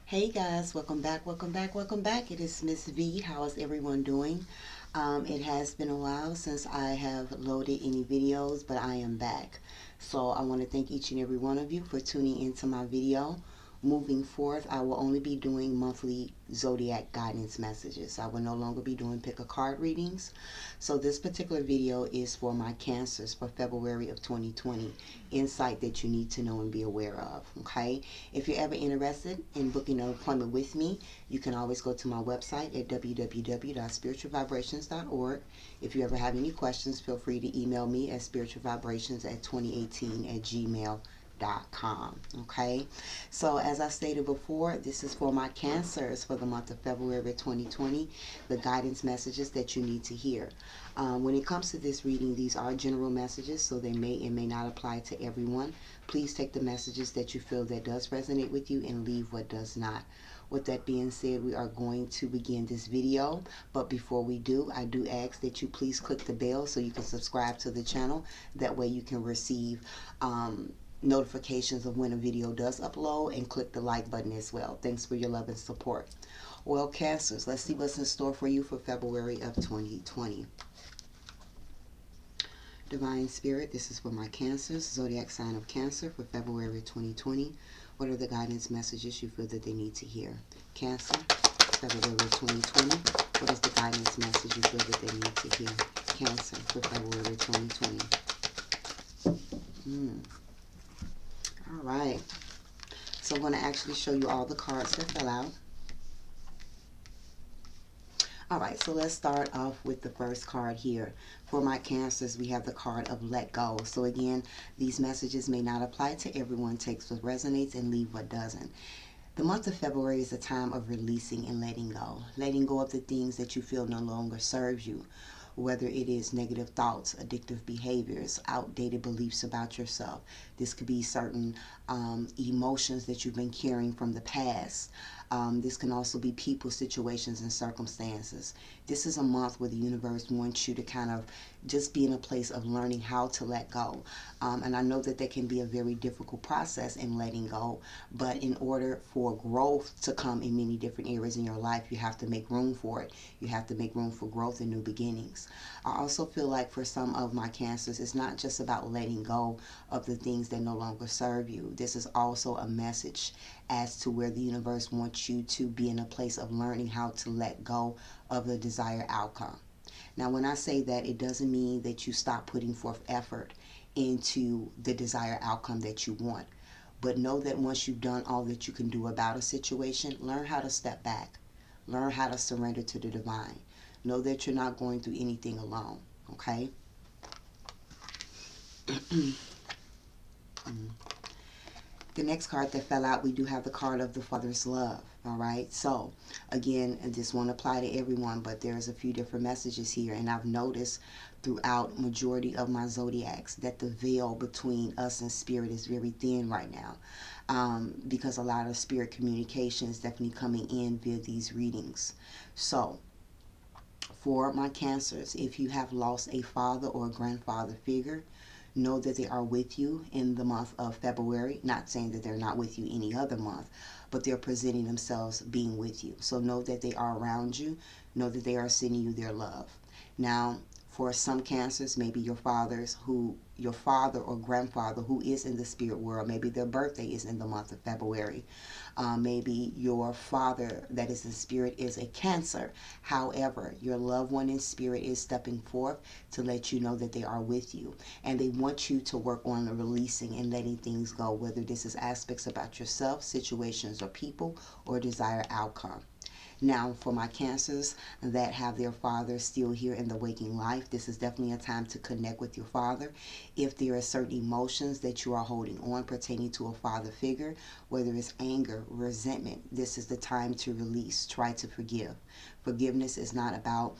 Hey guys, welcome back, welcome back, welcome back. It is Miss V. How is everyone doing? It has been a while since I have loaded any videos, but I am back. So I want to thank each and every one of you for tuning into my video. Moving forth, I will only be doing monthly zodiac guidance messages. I will no longer be doing pick a card readings. So this particular video is for my cancers for February of 2020. Insight that you need to know and be aware of. Okay. If you're ever interested in booking an appointment with me, you can always go to my website at www.spiritualvibrations.org. If you ever have any questions, feel free to email me at spiritualvibrations2018@gmail.com. Okay, so as I stated before, this is for my cancers for the month of February 2020, the guidance messages that you need to hear. When it comes to this reading, these are general messages, so they may and may not apply to everyone. Please take the messages that you feel that does resonate with you and leave what does not. With that being said, we are going to begin this video. But before we do, I do ask that you please click the bell so you can subscribe to the channel. That way you can receive notifications of when a video does upload, and click the like button as well. Thanks for your love and support. Well, Cancers, let's see what's in store for you for February of 2020. Divine Spirit, this is for my Cancers, zodiac sign of Cancer for February 2020. What are the guidance messages you feel that they need to hear? Cancer, February 2020. What is the guidance message you feel that they need to hear? Cancer for February 2020. All right. So I'm going to actually show you all the cards that fell out. All right, so let's start off with the first card here. For my Cancers, we have the card of let go. So again, these messages may not apply to everyone. Take what resonates and leave what doesn't. The month of February is a time of releasing and letting go. Letting go of the things that you feel no longer serves you. Whether it is negative thoughts, addictive behaviors, outdated beliefs about yourself. This could be certain emotions that you've been carrying from the past. This can also be people, situations, and circumstances. This is a month where the universe wants you to kind of just be in a place of learning how to let go. And I know that can be a very difficult process in letting go, but in order for growth to come in many different areas in your life, you have to make room for it. You have to make room for growth and new beginnings. I also feel like for some of my Cancers, it's not just about letting go of the things that no longer serve you. This is also a message as to where the universe wants you to be in a place of learning how to let go of the desired outcome. Now, when I say that, it doesn't mean that you stop putting forth effort into the desired outcome that you want. But know that once you've done all that you can do about a situation, learn how to step back. Learn how to surrender to the divine. Know that you're not going through anything alone, okay? The next card that fell out, we do have the card of the Father's love. All right. So again, this won't apply to everyone, but there's a few different messages here. And I've noticed throughout majority of my zodiacs that the veil between us and spirit is very thin right now. Because a lot of spirit communication is definitely coming in via these readings. So for my Cancers, if you have lost a father or a grandfather figure, know that they are with you in the month of February. Not saying that they're not with you any other month, but they're presenting themselves being with you. So know that they are around you. Know that they are sending you their love. Now, for some Cancers, maybe your father or grandfather who is in the spirit world, maybe their birthday is in the month of February. Maybe your father that is in spirit is a Cancer. However, your loved one in spirit is stepping forth to let you know that they are with you. And they want you to work on releasing and letting things go, whether this is aspects about yourself, situations, or people, or desired outcome. Now, for my Cancers that have their father still here in the waking life, this is definitely a time to connect with your father. If there are certain emotions that you are holding on pertaining to a father figure, whether it's anger, resentment, this is the time to release. Try to forgive. Forgiveness is not about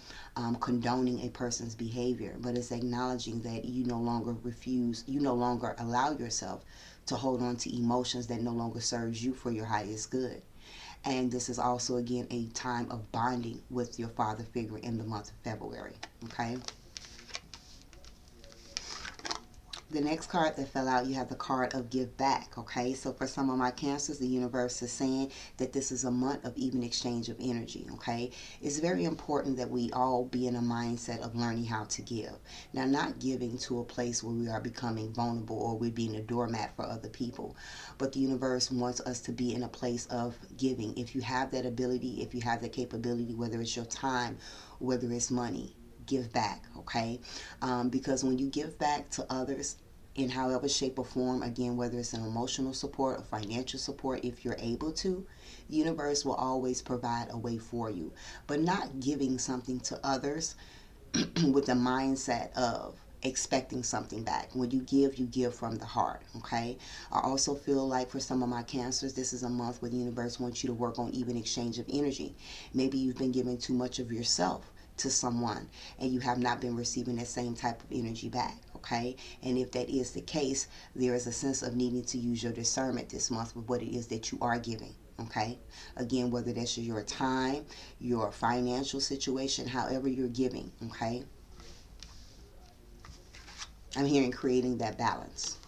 condoning a person's behavior, but it's acknowledging that you no longer allow yourself to hold on to emotions that no longer serves you for your highest good. And this is also, again, a time of bonding with your father figure in the month of February. Okay? The next card that fell out, you have the card of give back. Okay, so for some of my cancers, the universe is saying that this is a month of even exchange of energy. Okay, it's very important that we all be in a mindset of learning how to give. Now, not giving to a place where we are becoming vulnerable or we're being a doormat for other people, but the universe wants us to be in a place of giving. If you have that ability, if you have that capability, whether it's your time, whether it's money, give back. Okay, because when you give back to others in however shape or form, again, whether it's an emotional support or financial support, if you're able to, the universe will always provide a way for you. But not giving something to others with the mindset of expecting something back. When you give from the heart. Okay, I also feel like for some of my cancers, this is a month where the universe wants you to work on even exchange of energy. Maybe you've been giving too much of yourself to someone and you have not been receiving that same type of energy back. Okay, and if that is the case, there is a sense of needing to use your discernment this month with what it is that you are giving. Okay, again, whether that's your time, your financial situation, however you're giving. Okay, I'm hearing creating that balance.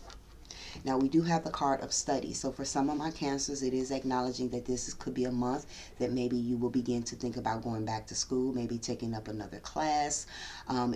Now, we do have the card of study. So for some of my cancers, it is acknowledging that could be a month that maybe you will begin to think about going back to school, maybe taking up another class.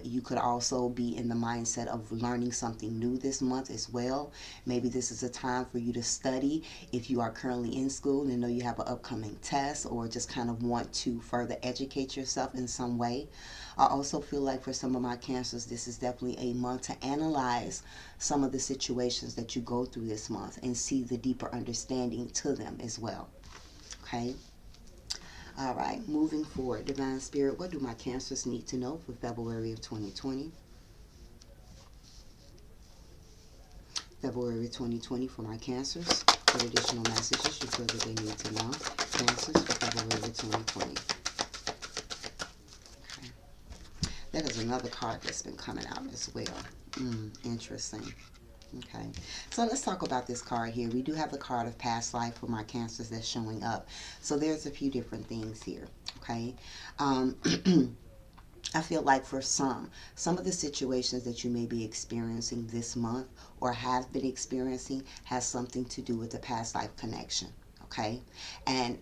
You could also be in the mindset of learning something new this month as well. Maybe this is a time for you to study if you are currently in school and know you have an upcoming test, or just kind of want to further educate yourself in some way. I also feel like for some of my cancers, this is definitely a month to analyze some of the situations that you go through this month and see the deeper understanding to them as well. Okay. All right. Moving forward, Divine Spirit, what do my cancers need to know for February of 2020? February 2020 for my cancers. What additional messages you feel that they need to know? Cancers for February 2020. Okay. That is another card that's been coming out as well. Interesting. Okay, so let's talk about this card here. We do have the card of past life for my cancers that's showing up. So there's a few different things here. Okay, um, I feel like for some of the situations that you may be experiencing this month or have been experiencing has something to do with the past life connection. Okay, and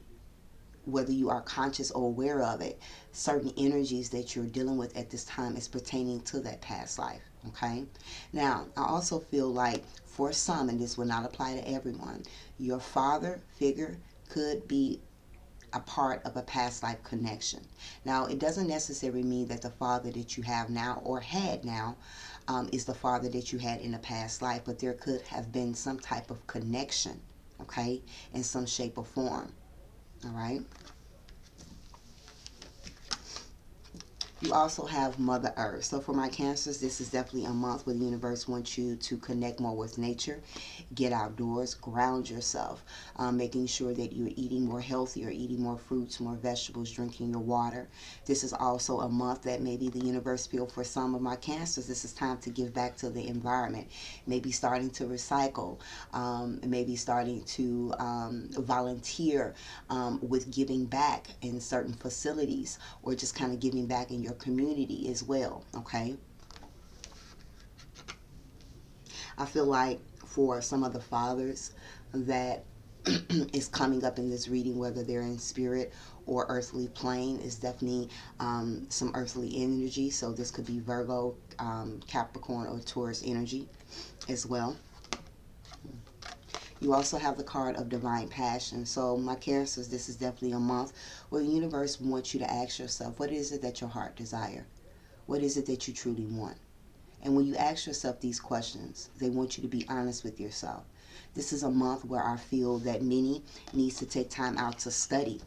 whether you are conscious or aware of it, certain energies that you're dealing with at this time is pertaining to that past life. Okay, now I also feel like for some, and this will not apply to everyone, your father figure could be a part of a past life connection. Now, it doesn't necessarily mean that the father that you have now or had now is the father that you had in a past life, but there could have been some type of connection, okay, in some shape or form. All right. You also have Mother Earth. So for my cancers, this is definitely a month where the universe wants you to connect more with nature, get outdoors, ground yourself, making sure that you're eating more healthy or eating more fruits, more vegetables, drinking your water. This is also a month that maybe the universe feel for some of my cancers, this is time to give back to the environment. Maybe starting to recycle, maybe starting to volunteer with giving back in certain facilities, or just kind of giving back in your community as well. Okay, I feel like for some of the fathers that is coming up in this reading, whether they're in spirit or earthly plane, is definitely some earthly energy. So this could be Virgo, Capricorn, or Taurus energy as well. You also have the card of divine passion. So my cancers, this is definitely a month where the universe wants you to ask yourself, what is it that your heart desire? What is it that you truly want? And when you ask yourself these questions, they want you to be honest with yourself. This is a month where I feel that many needs to take time out to study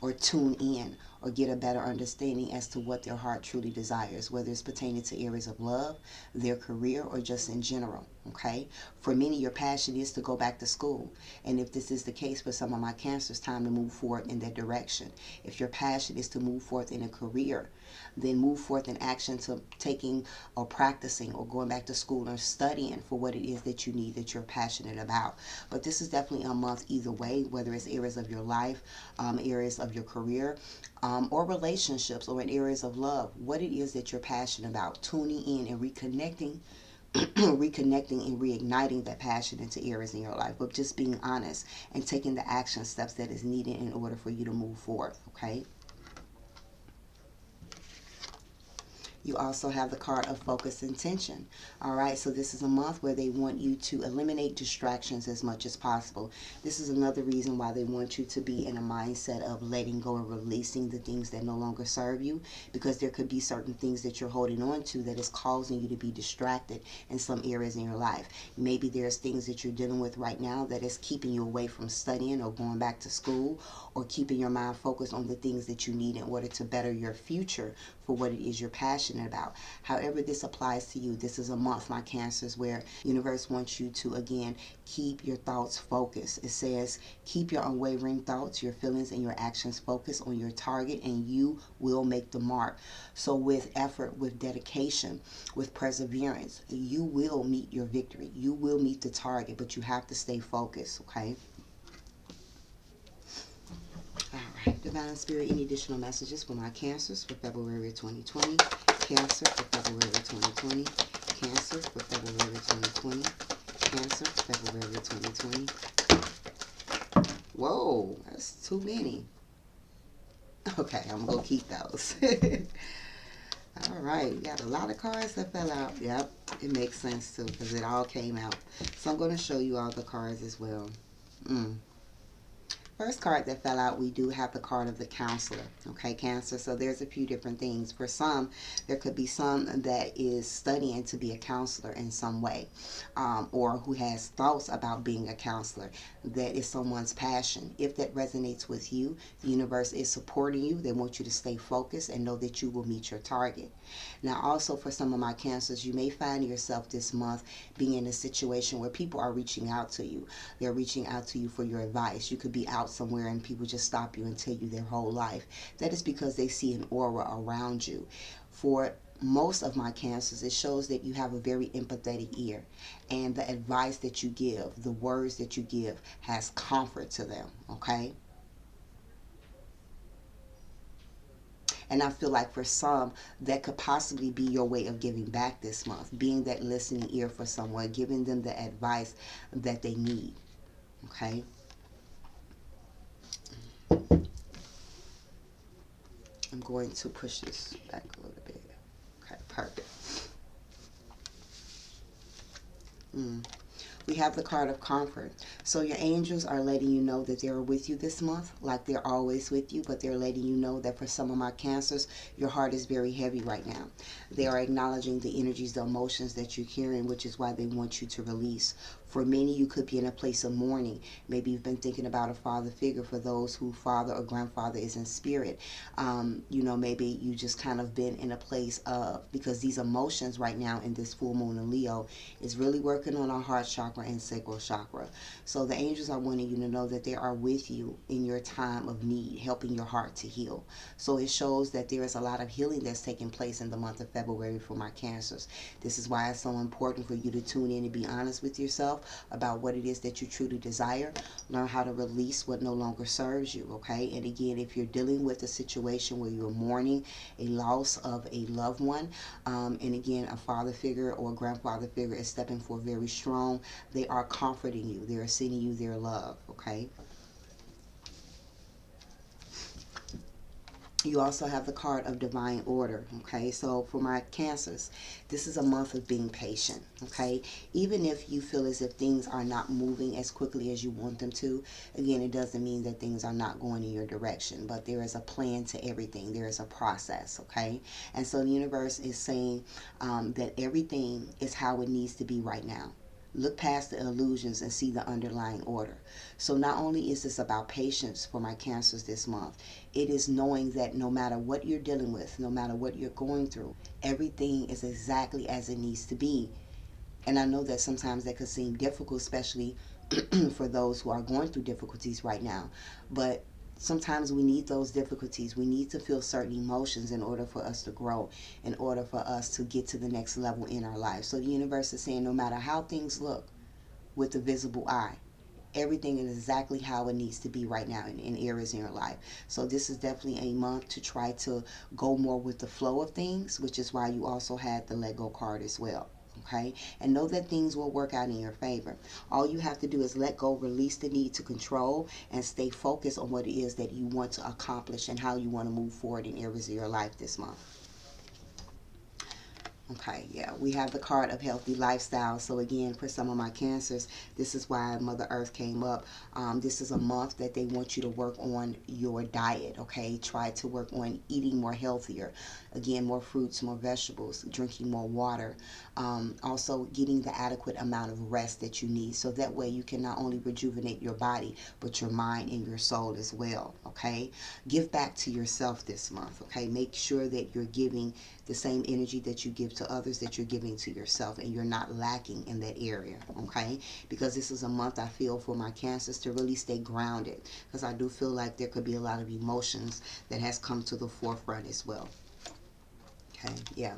or tune in or get a better understanding as to what their heart truly desires, whether it's pertaining to areas of love, their career, or just in general. Okay, for many, your passion is to go back to school, and if this is the case for some of my cancers, time to move forward in that direction. If your passion is to move forth in a career, then move forth in action to taking or practicing or going back to school or studying for what it is that you need, that you're passionate about. But this is definitely a month either way, whether it's areas of your life, areas of your career, or relationships, or in areas of love, what it is that you're passionate about, tuning in and reconnecting reconnecting and reigniting that passion into areas in your life, but just being honest and taking the action steps that is needed in order for you to move forth, okay? You also have the card of focus intention. All right, so this is a month where they want you to eliminate distractions as much as possible. This is another reason why they want you to be in a mindset of letting go and releasing the things that no longer serve you, because there could be certain things that you're holding on to that is causing you to be distracted in some areas in your life. Maybe there's things that you're dealing with right now that is keeping you away from studying or going back to school, or keeping your mind focused on the things that you need in order to better your future for what it is you're passionate about. However this applies to you, this is a month, my Cancers, where universe wants you to, again, keep your thoughts focused. It says, keep your unwavering thoughts, your feelings, and your actions focused on your target, and you will make the mark. So with effort, with dedication, with perseverance, you will meet your victory. You will meet the target, but you have to stay focused, okay? All right, Divine Spirit, any additional messages for my Cancers for February 2020? Cancer for February 2020. Cancer for February 2020. Cancer for February 2020. Whoa, that's too many. Okay, I'm going to keep those. All right, we got a lot of cards that fell out. Yep, it makes sense too because it all came out. So I'm going to show you all the cards as well. First card that fell out, we do have the card of the counselor. Okay, Cancer. So there's a few different things. For some, there could be some that is studying to be a counselor in some way, or who has thoughts about being a counselor. That is someone's passion. If that resonates with you, the universe is supporting you. They want you to stay focused and know that you will meet your target. Now, also for some of my Cancers, you may find yourself this month being in a situation where people are reaching out to you. They're reaching out to you for your advice. You could be out somewhere and people just stop you and tell you their whole life. That is because they see an aura around you. For most of my Cancers, it shows that you have a very empathetic ear, and the advice that you give, the words that you give, has comfort to them, okay? And I feel like for some, that could possibly be your way of giving back this month, being that listening ear for someone, giving them the advice that they need, okay? I'm going to push this back a little bit. Okay, perfect. We have the card of comfort. So your angels are letting you know that they're with you this month, like they're always with you, but they're letting you know that for some of my Cancers, your heart is very heavy right now. They are acknowledging the energies, the emotions that you're carrying, which is why they want you to release. For many, you could be in a place of mourning. Maybe you've been thinking about a father figure for those who father or grandfather is in spirit. Maybe you just kind of been in a place of, because these emotions right now in this full moon in Leo is really working on our heart chakra and sacral chakra. So the angels are wanting you to know that they are with you in your time of need, helping your heart to heal. So it shows that there is a lot of healing that's taking place in the month of February for my Cancers. This is why it's so important for you to tune in and be honest with yourself about what it is that you truly desire. Learn how to release what no longer serves you, okay? And again, if you're dealing with a situation where you're mourning a loss of a loved one, and again, a father figure or a grandfather figure is stepping forth very strong, they are comforting you. They are sending you their love, okay? You also have the card of divine order, okay? So for my Cancers, this is a month of being patient, okay? Even if you feel as if things are not moving as quickly as you want them to, again, it doesn't mean that things are not going in your direction, but there is a plan to everything. There is a process, okay? And so the universe is saying that everything is how it needs to be right now. Look past the illusions and see the underlying order. So not only is this about patience for my Cancers this month, it is knowing that no matter what you're dealing with, no matter what you're going through, everything is exactly as it needs to be. And I know that sometimes that could seem difficult, especially for those who are going through difficulties right now. But sometimes we need those difficulties. We need to feel certain emotions in order for us to grow, in order for us to get to the next level in our life. So the universe is saying no matter how things look with the visible eye, everything is exactly how it needs to be right now in areas in your life. So this is definitely a month to try to go more with the flow of things, which is why you also had the let go card as well. okay? And know that things will work out in your favor. All you have to do is let go, release the need to control, and stay focused on what it is that you want to accomplish and how you want to move forward in areas of your life this month. Okay, yeah, we have the card of healthy lifestyle. So again, for some of my cancers, this is why Mother Earth came up. This is a month that they want you to work on your diet, okay? Try to work on eating more healthier. Again, more fruits, more vegetables, drinking more water. Also getting the adequate amount of rest that you need. So that way you can not only rejuvenate your body, but your mind and your soul as well, okay? Give back to yourself this month, okay? Make sure that you're giving the same energy that you give to others that you're giving to yourself, and you're not lacking in that area, okay? Because this is a month, I feel, for my cancers to really stay grounded, because I do feel like there could be a lot of emotions that has come to the forefront as well. Okay, yeah.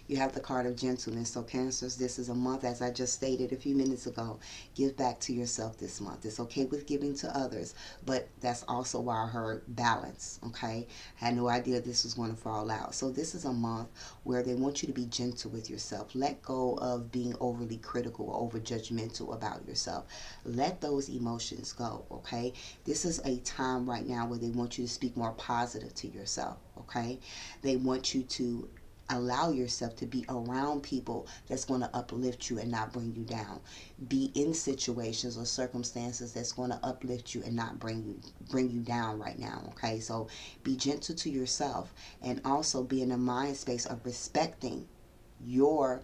You have the card of gentleness. So Cancers, this is a month, as I just stated a few minutes ago, give back to yourself this month. It's okay with giving to others, but that's also why I heard balance, okay? I had no idea this was going to fall out. So this is a month where they want you to be gentle with yourself. Let go of being overly critical or over judgmental about yourself. Let those emotions go, okay? This is a time right now where they want you to speak more positive to yourself, okay? They want you to allow yourself to be around people that's going to uplift you and not bring you down. Be in situations or circumstances that's going to uplift you and not bring you down right now, okay? So be gentle to yourself, and also be in a mind space of respecting your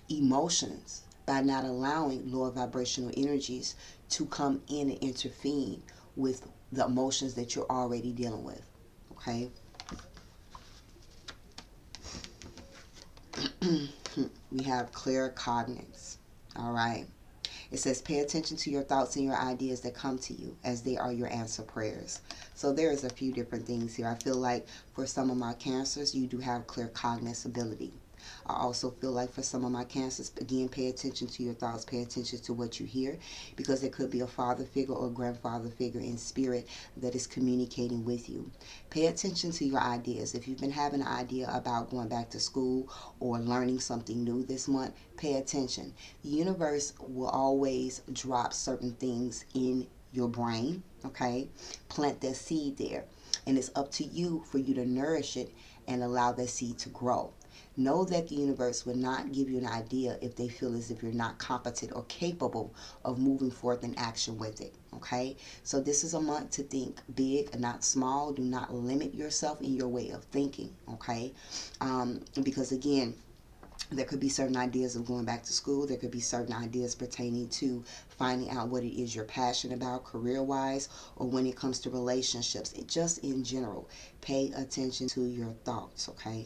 emotions by not allowing lower vibrational energies to come in and intervene with the emotions that you're already dealing with, okay? We have clear cognizance. All right. It says, pay attention to your thoughts and your ideas that come to you, as they are your answer prayers. So there is a few different things here. I feel like for some of my cancers, you do have clear cognizance ability. I also feel like for some of my cancers, again, pay attention to your thoughts, pay attention to what you hear, because there could be a father figure or grandfather figure in spirit that is communicating with you. Pay attention to your ideas. If you've been having an idea about going back to school or learning something new this month, pay attention. The universe will always drop certain things in your brain, okay? Plant that seed there. And it's up to you for you to nourish it and allow that seed to grow. Know that the universe will not give you an idea if they feel as if you're not competent or capable of moving forth in action with it, okay? So this is a month to think big and not small. Do not limit yourself in your way of thinking, okay? Because again, there could be certain ideas of going back to school. There could be certain ideas pertaining to finding out what it is you're passionate about career-wise, or when it comes to relationships. Just in general, pay attention to your thoughts, okay?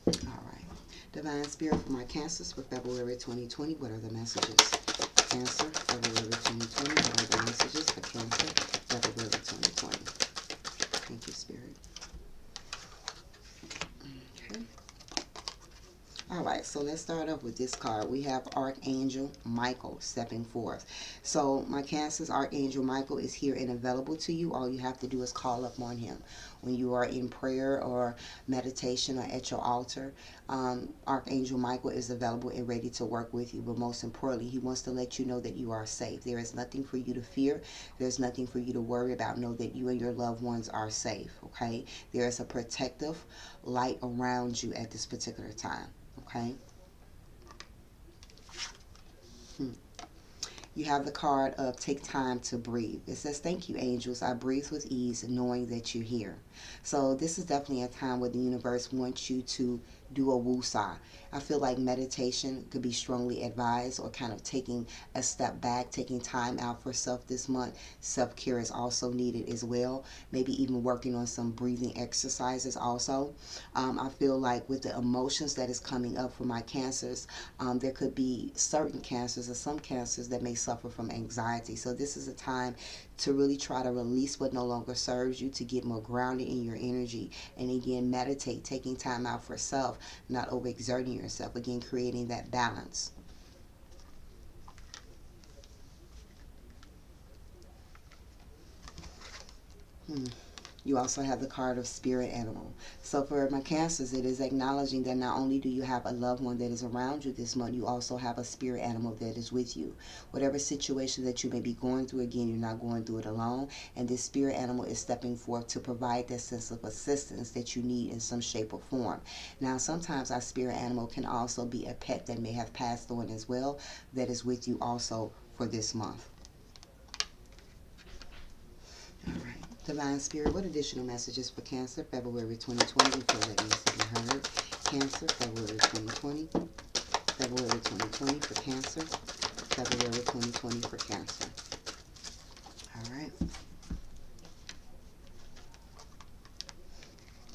All right. Divine Spirit for my cancers for February 2020. What are the messages? Cancer, February 2020. What are the messages for Cancer, February 2020? Thank you, Spirit. Okay. All right, so let's start off with this card. We have Archangel Michael stepping forth. So my Cancer's Archangel Michael is here and available to you. All you have to do is call up on him. When you are in prayer or meditation or at your altar, Archangel Michael is available and ready to work with you. But most importantly, he wants to let you know that you are safe. There is nothing for you to fear. There's nothing for you to worry about. Know that you and your loved ones are safe, okay? There is a protective light around you at this particular time. Okay. You have the card of take time to breathe. It says, thank you, angels. I breathe with ease knowing that you're here. So this is definitely a time where the universe wants you to do a woosah. I feel like meditation could be strongly advised, or kind of taking a step back, taking time out for self this month. Self-care is also needed as well. Maybe even working on some breathing exercises also. I feel like with the emotions that is coming up for my cancers, there could be certain cancers or some cancers that may suffer from anxiety. So this is a time to really try to release what no longer serves you, to get more grounded in your energy. And again, meditate, taking time out for self, not overexerting yourself. Again, creating that balance. You also have the card of spirit animal. So for my Cancers, it is acknowledging that not only do you have a loved one that is around you this month, you also have a spirit animal that is with you. Whatever situation that you may be going through, again, you're not going through it alone. And this spirit animal is stepping forth to provide that sense of assistance that you need in some shape or form. Now, sometimes our spirit animal can also be a pet that may have passed on as well, that is with you also for this month. All right. Divine Spirit, what additional messages for Cancer, February 2020? You feel that needs to be heard. Cancer, February 2020. February 2020 for Cancer. February 2020 for Cancer. All right.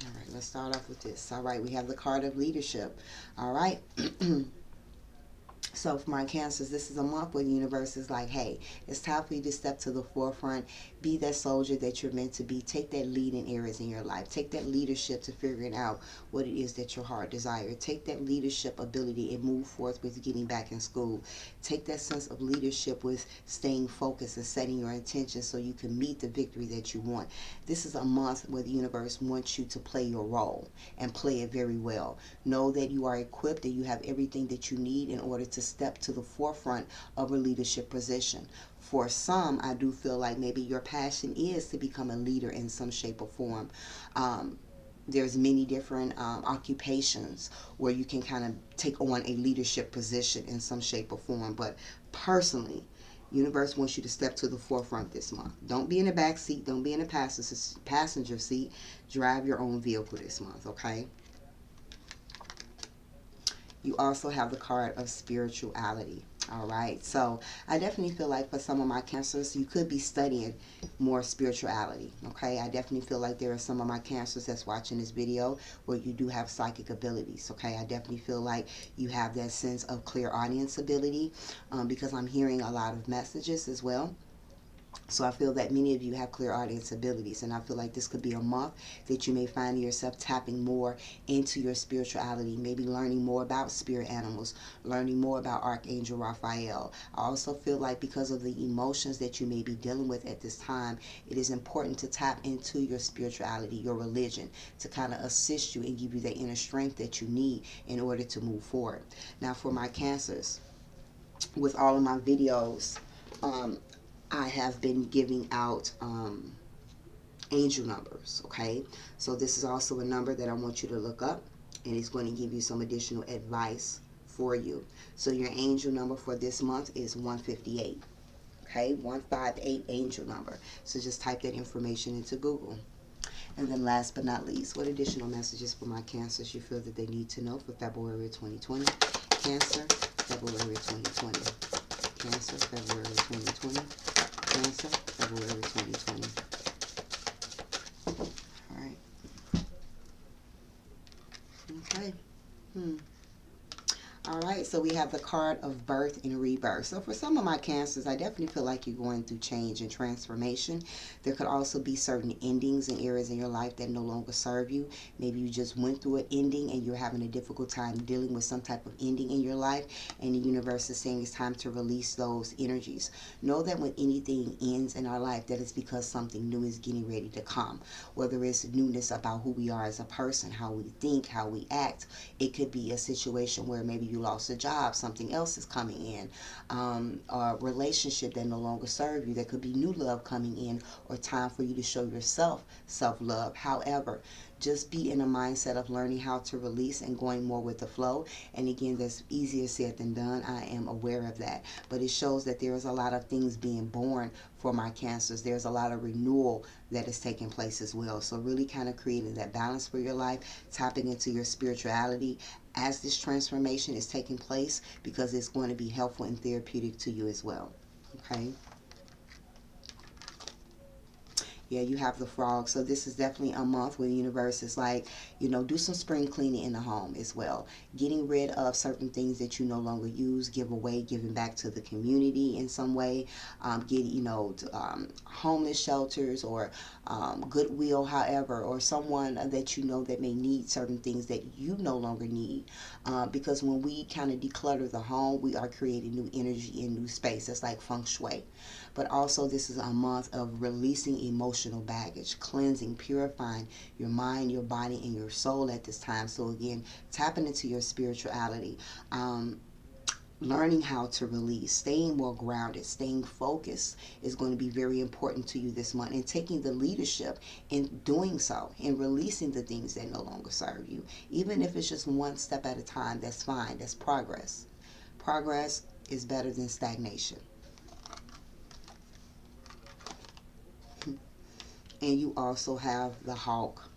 All right, let's start off with this. All right, we have the card of leadership. All right. So for my Cancers, this is a month where the universe is like, hey, it's time for you to step to the forefront. Be that soldier that you're meant to be. Take that lead in areas in your life. Take that leadership to figuring out what it is that your heart desires. Take that leadership ability and move forth with getting back in school. Take that sense of leadership with staying focused and setting your intentions so you can meet the victory that you want. This is a month where the universe wants you to play your role and play it very well. Know that you are equipped and you have everything that you need in order to step to the forefront of a leadership position. For some, I do feel like maybe your passion is to become a leader in some shape or form. There's many different occupations where you can kind of take on a leadership position in some shape or form. But personally, universe wants you to step to the forefront this month. Don't be in the back seat. Don't be in the passenger seat. Drive your own vehicle this month, okay? You also have the card of spirituality. All right, so I definitely feel like for some of my Cancers, you could be studying more spirituality. Okay, I definitely feel like there are some of my Cancers that's watching this video where you do have psychic abilities. Okay, I definitely feel like you have that sense of clairaudience ability because I'm hearing a lot of messages as well. So I feel that many of you have clairaudience abilities, and I feel like this could be a month that you may find yourself tapping more into your spirituality, maybe learning more about spirit animals, learning more about Archangel Raphael. I also feel like because of the emotions that you may be dealing with at this time, it is important to tap into your spirituality, your religion, to kind of assist you and give you the inner strength that you need in order to move forward. Now for my Cancers, with all of my videos, I have been giving out angel numbers, okay? So this is also a number that I want you to look up, and it's going to give you some additional advice for you. So your angel number for this month is 158, okay? 158 angel number. So just type that information into Google. And then last but not least, what additional messages for my Cancers you feel that they need to know for February 2020? Cancer, February 2020. Cancer, February 2020. Cancer, February 2020. All right. Okay. All right, so we have the card of birth and rebirth. So for some of my Cancers, I definitely feel like you're going through change and transformation. There could also be certain endings in areas in your life that no longer serve you. Maybe you just went through an ending and you're having a difficult time dealing with some type of ending in your life, and the universe is saying it's time to release those energies. Know that when anything ends in our life, that is because something new is getting ready to come. Whether it's newness about who we are as a person, how we think, how we act. It could be a situation where maybe you lost a job, something else is coming in, a relationship that no longer serve you. There could be new love coming in, or time for you to show yourself self-love. However, just be in a mindset of learning how to release and going more with the flow. And again, that's easier said than done. I am aware of that. But it shows that there is a lot of things being born for my Cancers. There's a lot of renewal that is taking place as well. So really kind of creating that balance for your life, tapping into your spirituality as this transformation is taking place, because it's going to be helpful and therapeutic to you as well. Okay. Yeah, you have the frog. So this is definitely a month where the universe is like, do some spring cleaning in the home as well. Getting rid of certain things that you no longer use, give away, giving back to the community in some way. Homeless shelters or Goodwill, however, or someone that you know that may need certain things that you no longer need. Because when we kind of declutter the home, we are creating new energy and new space. That's like feng shui. But also this is a month of releasing emotions emotional baggage, cleansing, purifying your mind, your body, and your soul at this time. So again, tapping into your spirituality. Learning how to release, staying more grounded, staying focused is going to be very important to you this month, and taking the leadership in doing so and releasing the things that no longer serve you. Even if it's just one step at a time, that's fine. That's progress. Progress is better than stagnation. And you also have the hawk.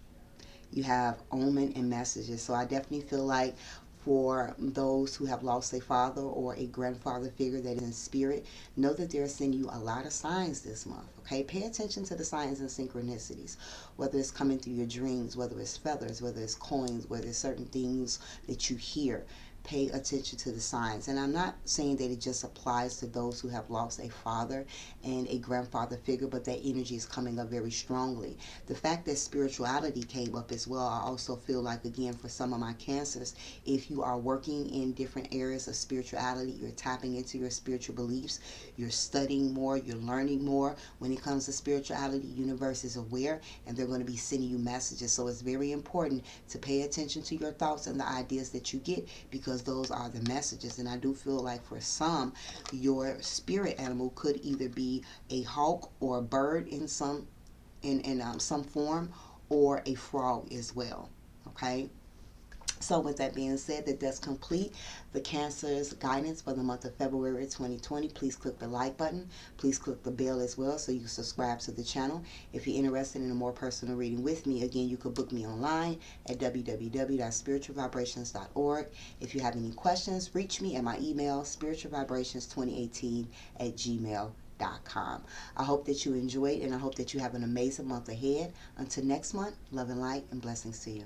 You have omen and messages. So I definitely feel like for those who have lost a father or a grandfather figure that is in spirit, know that they're sending you a lot of signs this month. Okay, pay attention to the signs and synchronicities, whether it's coming through your dreams, whether it's feathers, whether it's coins, whether it's certain things that you hear. Pay attention to the signs. And I'm not saying that it just applies to those who have lost a father and a grandfather figure, but that energy is coming up very strongly. The fact that spirituality came up as well, I also feel like, again, for some of my cancers, if you are working in different areas of spirituality, you're tapping into your spiritual beliefs, you're studying more, you're learning more. When it comes to spirituality, universe is aware, and they're going to be sending you messages. So it's very important to pay attention to your thoughts and the ideas that you get, because those are the messages. And I do feel like for some, your spirit animal could either be a hawk or a bird in some some form, or a frog as well. Okay. So with that being said, that does complete the Cancer's guidance for the month of February 2020. Please click the like button. Please click the bell as well so you can subscribe to the channel. If you're interested in a more personal reading with me, again, you could book me online at www.spiritualvibrations.org. If you have any questions, reach me at my email, spiritualvibrations2018@gmail.com. I hope that you enjoyed, and I hope that you have an amazing month ahead. Until next month, love and light and blessings to you.